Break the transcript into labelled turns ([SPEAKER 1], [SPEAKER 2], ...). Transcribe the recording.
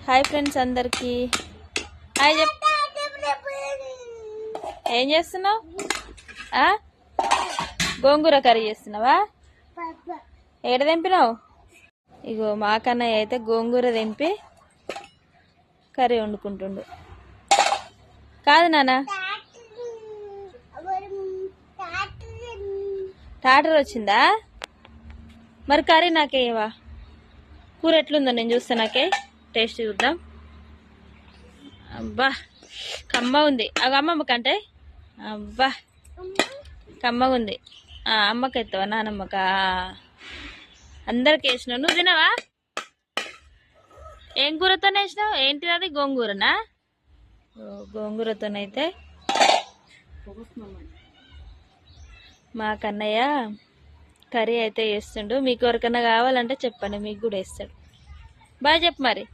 [SPEAKER 1] Hi friends అందరికి hi చెప్. ఏం చేస్తున్నావు? గోంగూర కర్రీ చేస్తున్నావా? ఏడ తెంపినావు? ఇగో మా కన్నయ్య అయితే గోంగూర తెంపి కర్రీ వండుకుంటుండు. కాదు నాన్న, టాటర్ వచ్చిందా? మరి కర్రీ నాకేవా? కూర ఎట్లుందో నేను చూస్తా, నాకే టేస్ట్ చూద్దాం. అబ్బా కమ్మ ఉంది. అవి అమ్మమ్మ కంటే అబ్బా కమ్మగా ఉంది. అమ్మకి ఎత్తావా? నానమ్మకా? అందరికి వేసినావు. నువ్వు తినవా? ఏం కూరతోనే వేసినావు? ఏంటిది అది? గోంగూరనా? గోంగూరతోనైతే మా కన్నయ్య కర్రీ అయితే వేస్తుండు. మీకు ఎవరికన్నా కావాలంటే చెప్పండి, మీకు కూడా వేస్తాడు. బాయ్ చెప్పు మరి.